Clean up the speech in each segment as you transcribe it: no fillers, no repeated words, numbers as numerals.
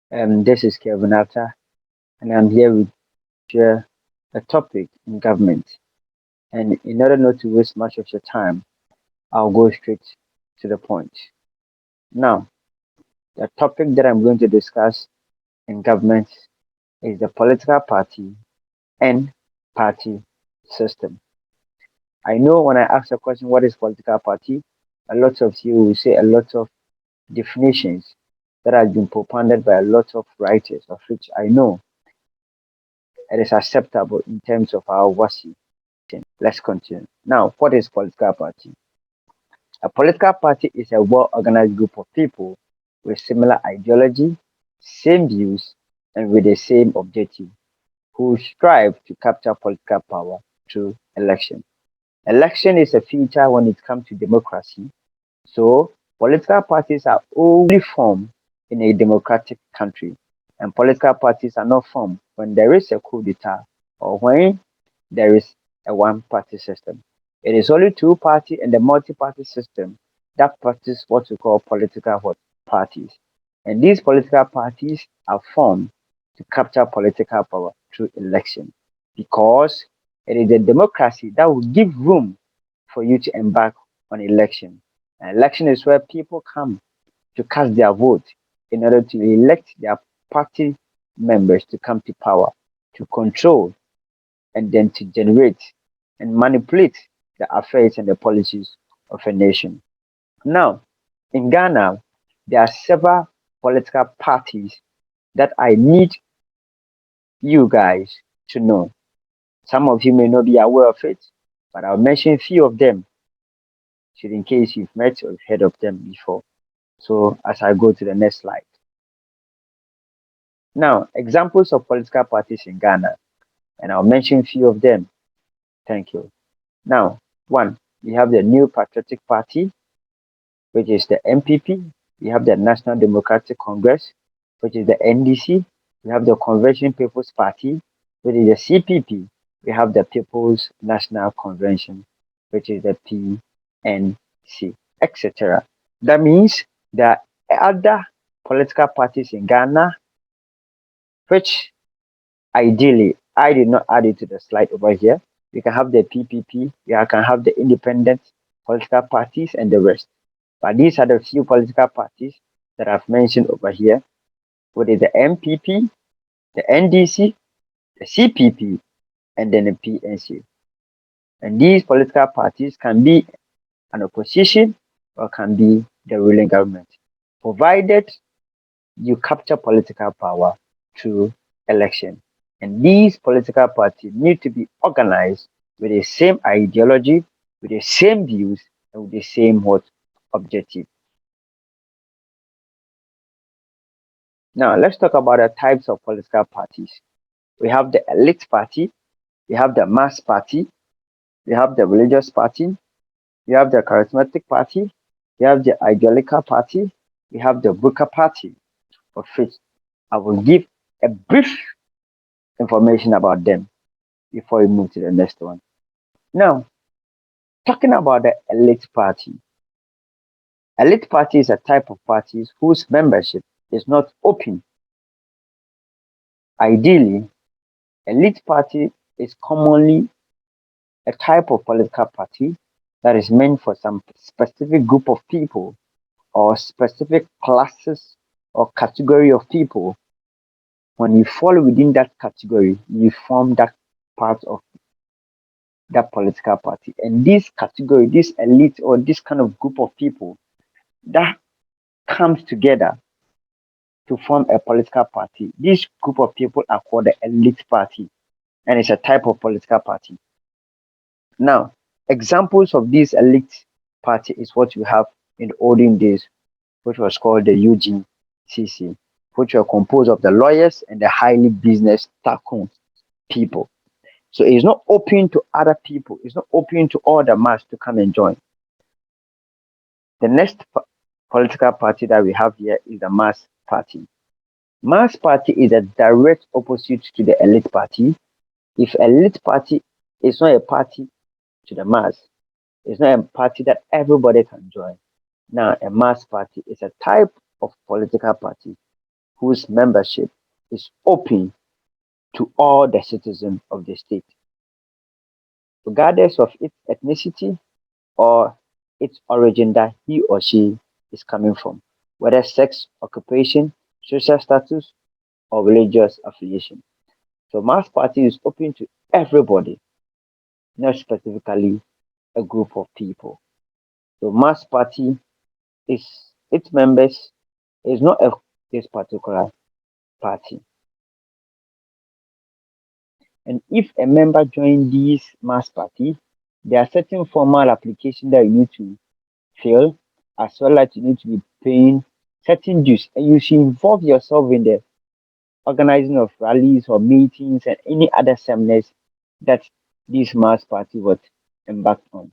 This is Kevin After, and I'm here with share a topic in government. And in order not to waste much of your time, I'll go straight to the point. Now, the topic that I'm going to discuss in government is the political party and party system. I know when I ask the question, what is political party? A lot of you will say a lot of definitions that have been propounded by a lot of writers, of which I know it is acceptable in terms of our WASI. Let's continue. Now, what is political party? A political party is a well-organized group of people with similar ideology, same views, and with the same objective, who strive to capture political power through election. Election is a feature when it comes to democracy. So, political parties are only formed in a democratic country, and political parties are not formed when there is a coup d'etat or when there is a one-party system. It is only two-party and the multi-party system that practice what we call political parties. And these political parties are formed to capture political power through election because it is a democracy that will give room for you to embark on election. An election is where people come to cast their vote in order to elect their party members to come to power, to control and then to generate and manipulate the affairs and the policies of a nation. Now, in Ghana, there are several political parties that I need you guys to know. Some of you may not be aware of it, but I'll mention a few of them, should in case you've met or heard of them before. So, as I go to the next slide. Now, examples of political parties in Ghana, and I'll mention a few of them. Thank you. Now, one, we have the New Patriotic Party, which is the NPP. We have the National Democratic Congress, which is the NDC. We have the Convention People's Party, which is the CPP. We have the People's National Convention, which is the PNC, etc. That means there are other political parties in Ghana, which ideally I did not add it to the slide over here. We can have the PPP, we can have the independent political parties and the rest. But these are the few political parties that I've mentioned over here, which is the MPP, the NDC, the CPP, and then the PNC. And these political parties can be an opposition or can be the ruling government, provided you capture political power through election. And these political parties need to be organized with the same ideology, with the same views, and with the same objective. Now, let's talk about the types of political parties. We have the elite party, we have the mass party, we have the religious party, we have the charismatic party, we have the ideological party, we have the worker party, of which I will give a brief information about them before we move to the next one. Now, talking about the elite party. Elite party is a type of parties whose membership is not open. Ideally, elite party is commonly a type of political party that is meant for some specific group of people or specific classes or category of people. When you fall within that category, you form that part of that political party. And this category, this elite or this kind of group of people that comes together to form a political party, this group of people are called the elite party, and it's a type of political party. Now, examples of this elite party is what you have in the olden days, which was called the UGCC, which were composed of the lawyers and the highly business tycoon people. So it's not open to other people. It's not open to all the mass to come and join. The next political party that we have here is the mass party. Mass party is a direct opposite to the elite party. If elite party is not a party to the mass, it's not a party that everybody can join. Now, a mass party is a type of political party whose membership is open to all the citizens of the state, regardless of its ethnicity or its origin that he or she is coming from, whether sex, occupation, social status, or religious affiliation. So mass party is open to everybody, not specifically a group of people. So mass party is its members is not a this particular party. And if a member joins this mass party, there are certain formal applications that you need to fill, as well as you need to be paying certain dues. And you should involve yourself in the organizing of rallies or meetings and any other seminars that this mass party would embark on.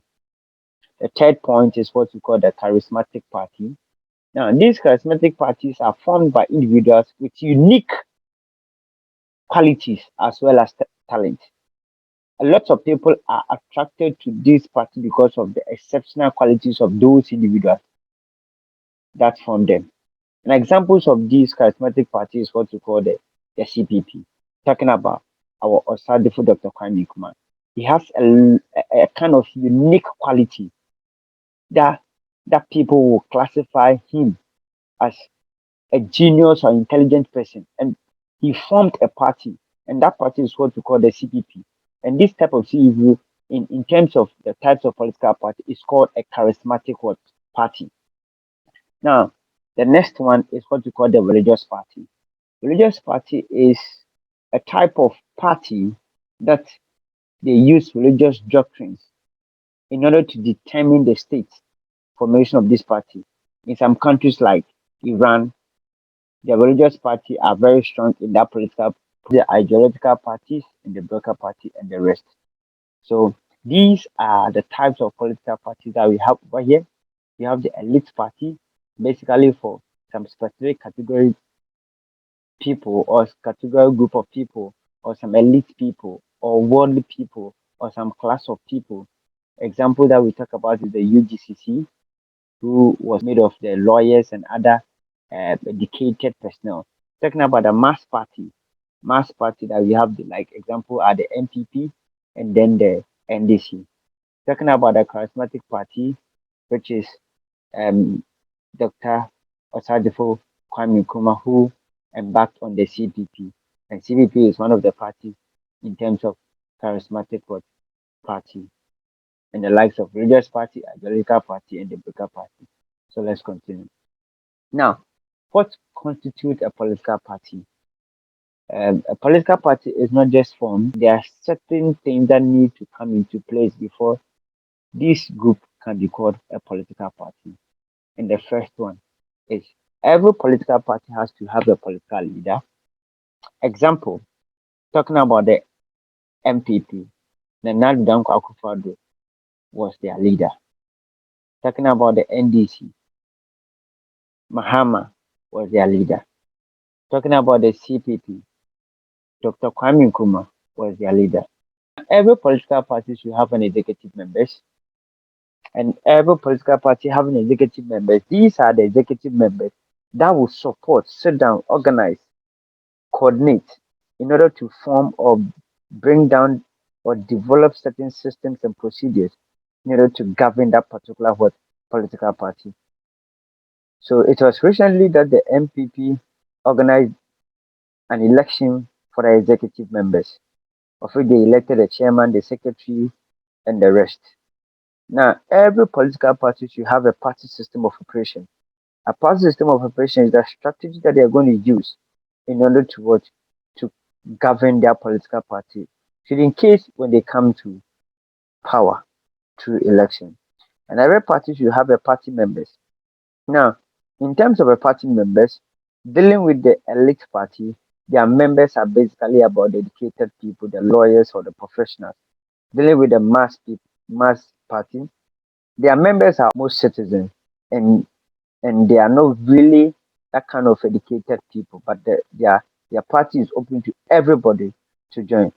The third point is what we call the charismatic party. Now, these charismatic parties are formed by individuals with unique qualities as well as talent. A lot of people are attracted to this party because of the exceptional qualities of those individuals that form them. And examples of these charismatic parties is what we call the CPP. Talking about our Osadifo Dr. Kwame Nkrumah. He has a kind of unique quality that people will classify him as a genius or intelligent person. And he formed a party, and that party is what we call the CPP. And this type of CEV, in terms of the types of political party, is called a charismatic what party. Now, the next one is what we call the religious party. Religious party is a type of party that they use religious doctrines in order to determine the state formation of this party. In some countries like Iran, the religious party are very strong in that political, the ideological parties and the broker party and the rest. So these are the types of political parties that we have over here. We have the elite party, basically for some specific category people or category group of people or some elite people or worldly people or some class of people. Example that we talk about is the UGCC, who was made of the lawyers and other educated personnel. Talking about the mass party that we have, the, like example, are the MPP and then the NDC. Talking about the charismatic party, which is um, Dr. Osadifo Kwame Nkrumah, who embarked on the CPP. And CPP is one of the parties in terms of charismatic party and the likes of religious party, ideological party, and the broker party. So let's continue. Now, what constitutes a political party? A political party is not just formed. There are certain things that need to come into place before this group can be called a political party. And the first one is every political party has to have a political leader. Example, talking about the MPP, Nana Danko Akufo-Addo was their leader. Talking about the NDC, Mahama was their leader. Talking about the CPP, Dr. Kwame Nkrumah was their leader. Every political party should have an executive members, and every political party having executive members. These are the executive members that will support, sit down, organize, coordinate in order to form or bring down or develop certain systems and procedures in order to govern that particular what political party. So it was recently that the MPP organized an election for the executive members, of which they elected the chairman, the secretary, and the rest. Now, every political party should have a party system of operation. A party system of operation is the strategy that they are going to use in order to what to govern their political party. So in case when they come to power through election. And every party should have a party members. Now, in terms of a party members, dealing with the elite party, their members are basically about the educated people, the lawyers or the professionals. Dealing with the mass party, their members are most citizens and they are not really that kind of educated people, but their party is open to everybody to join.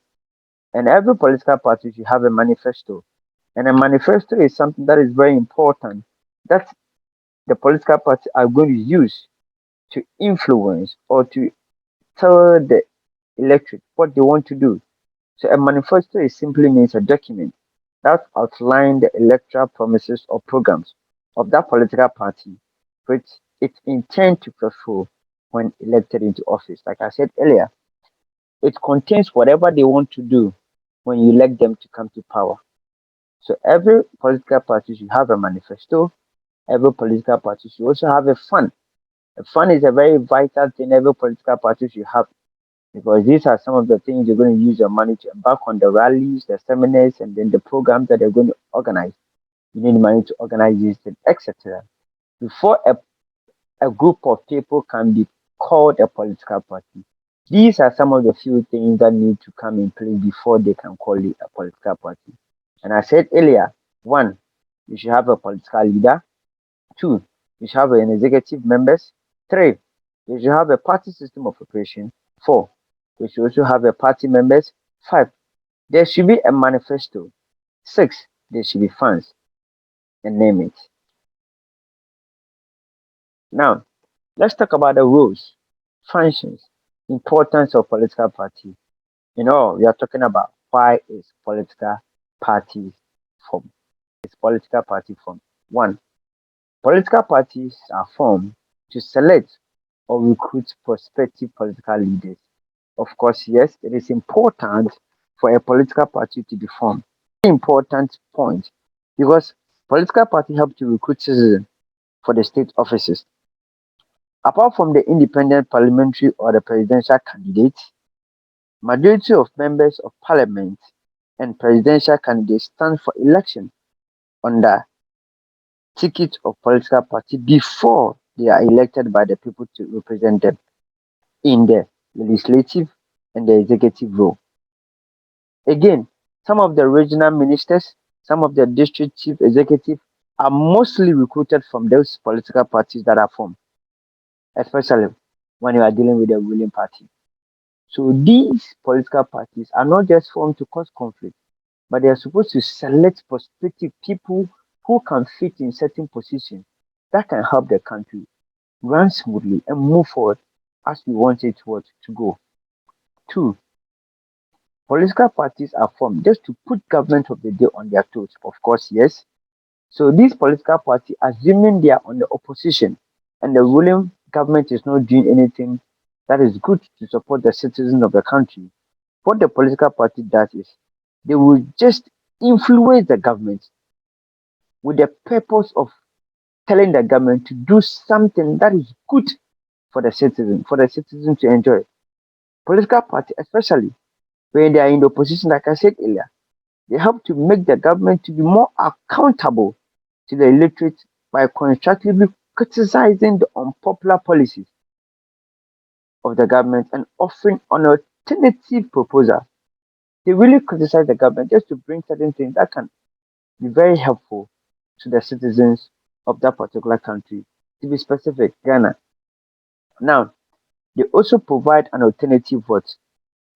And every political party should have a manifesto. And a manifesto is something that is very important that the political party are going to use to influence or to tell the electorate what they want to do. So a manifesto is simply means a document that outlines the electoral promises or programs of that political party, which it intends to fulfill when elected into office. Like I said earlier, it contains whatever they want to do when you elect them to come to power. So every political party should have a manifesto. Every political party should also have a fund. A fund is a very vital thing every political party should have, because these are some of the things you're going to use your money to embark on: the rallies, the seminars, and then the programs that they're going to organize. You need money to organize these things, etc. Before a group of people can be called a political party, these are some of the few things that need to come in place before they can call it a political party. And I said earlier, one, you should have a political leader. Two, you should have an executive members. Three, you should have a party system of operation. Four, you should also have a party members. Five, there should be a manifesto. Six, there should be funds, and name it. Now, let's talk about the rules, functions, importance of political party. We are talking about why is political parties formed. It's political party formed. One, political parties are formed to select or recruit prospective political leaders. Of course, yes, it is important for a political party to be formed. Important point, because political party help to recruit citizens for the state offices. Apart from the independent parliamentary or the presidential candidates, majority of members of parliament and presidential candidates stand for election on the ticket of political party before they are elected by the people to represent them in the legislative and the executive role. Again, some of the regional ministers, some of the district chief executive are mostly recruited from those political parties that are formed, especially when you are dealing with the ruling party. So these political parties are not just formed to cause conflict, but they are supposed to select prospective people who can fit in certain positions that can help the country run smoothly and move forward as we want it to go. Two, political parties are formed just to put government of the day on their toes. Of course, yes. So these political parties, assuming they are on the opposition and the ruling government is not doing anything that is good to support the citizens of the country, what the political party does is they will just influence the government with the purpose of telling the government to do something that is good for the citizen to enjoy. Political party, especially when they are in the opposition, like I said earlier, they help to make the government to be more accountable to the electorate by constructively criticizing the unpopular policies of the government and offering an alternative proposal. They really criticize the government just to bring certain things that can be very helpful to the citizens of that particular country. To be specific, Ghana. Now, they also provide an alternative what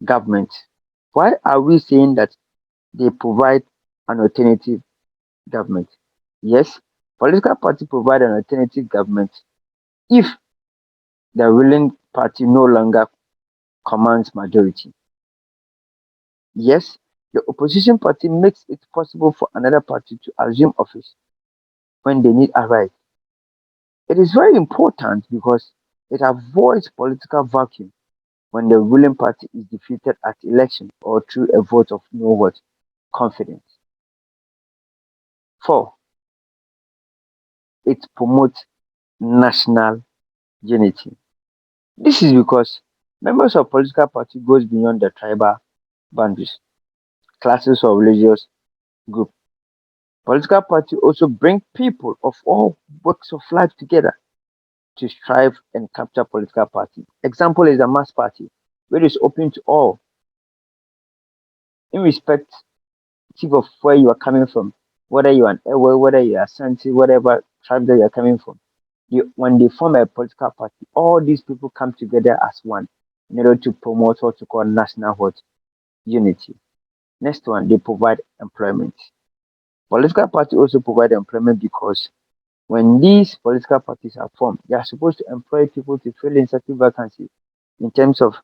government. Why are we saying that they provide an alternative government? Yes, political party provide an alternative government if the ruling party no longer commands majority. Yes, the opposition party makes it possible for another party to assume office when the need arises. It is very important because it avoids political vacuum when the ruling party is defeated at election or through a vote of no what confidence. Four, it promotes national unity. This is because members of political party goes beyond the tribal boundaries, classes or religious group. Political party also bring people of all walks of life together to strive and capture political party. Example is a mass party, where it's open to all, irrespective of where you are coming from, whether you are an Ewe, whether you are Santi, whatever tribe that you are coming from. When they form a political party, all these people come together as one in order to promote what you call national what unity. Next one, they provide employment. Political party also provide employment because When these political parties are formed, they are supposed to employ people to fill in certain vacancies in terms of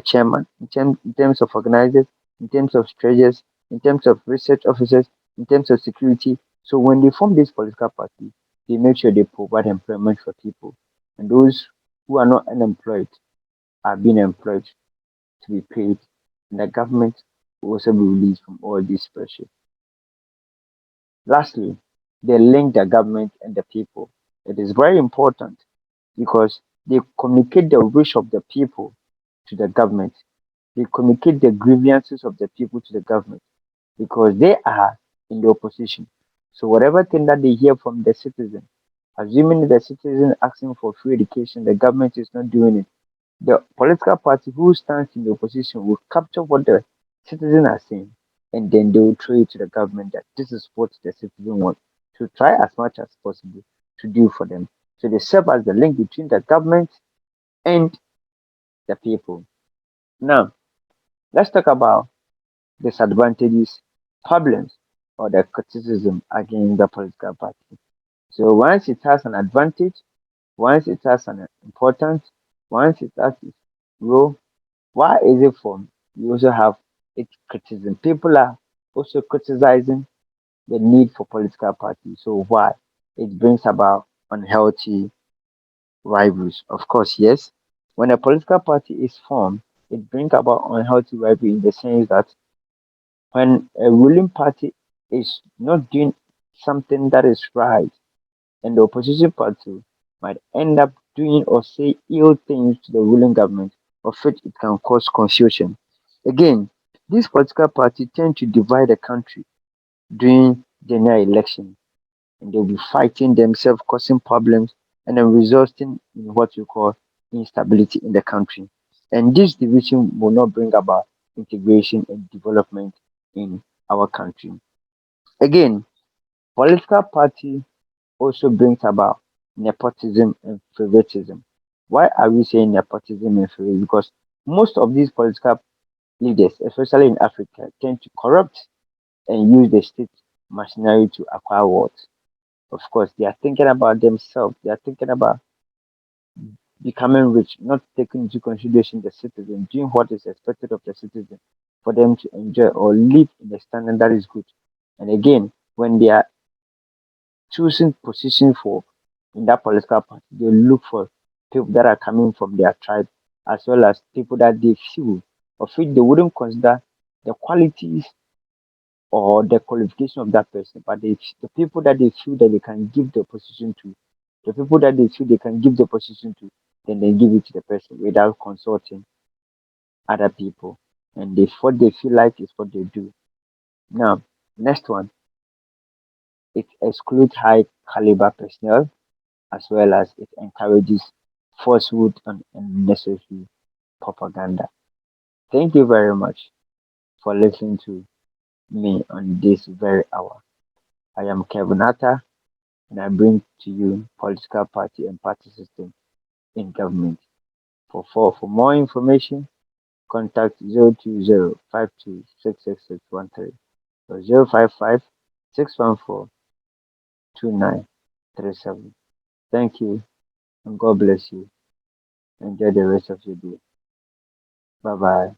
chairman, in terms of organizers, in terms of treasurers, in terms of research officers, in terms of security. So when they form this political party, they make sure they provide employment for people. And those who are not unemployed are being employed to be paid. And the government will also be released from all this pressure. Lastly, they link the government and the people. It is very important because they communicate the wish of the people to the government. They communicate the grievances of the people to the government because they are in the opposition. So whatever thing that they hear from the citizen, assuming the citizen asking for free education, the government is not doing it. The political party who stands in the opposition will capture what the citizen are saying, and then they will throw it to the government that this is what the citizen wants. To try as much as possible to do for them. So they serve as the link between the government and the people. Now, let's talk about disadvantages, problems, or the criticism against the political party. So once it has an advantage, once it has an importance, once it has its role, why is it formed? You also have its criticism. People are also criticizing the need for political parties. So why? It brings about unhealthy rivalries. Of course, yes. When a political party is formed, it brings about unhealthy rivalry in the sense that when a ruling party is not doing something that is right, and the opposition party might end up doing or say ill things to the ruling government, of which it can cause confusion. Again, these political parties tend to divide the country during general election, and they'll be fighting themselves, causing problems, and then resulting in what you call instability in the country. And this division will not bring about integration and development in our country. Again, political party also brings about nepotism and favoritism. Why are we saying nepotism and favoritism? Because most of these political leaders, especially in Africa, tend to corrupt and use the state machinery to acquire votes. Of course, they are thinking about themselves. They are thinking about becoming rich, not taking into consideration the citizen, doing what is expected of the citizen for them to enjoy or live in a standard that is good. And again, when they are choosing position for in that political party, they look for people that are coming from their tribe as well as people that they feel of which they wouldn't consider the qualities or the qualification of that person, but the people that they feel that they can give the position to, the people that they feel they can give the position to, then they give it to the person without consulting other people. And if what they feel like is what they do. Now, next one, it excludes high caliber personnel as well as it encourages falsehood and unnecessary propaganda. Thank you very much for listening to me on this very hour. I am Kevin Atta and I bring to you political party and party system in government. For more information, contact 02052666613 or 055 614 2937. Thank you and God bless you. Enjoy the rest of your day. Bye bye.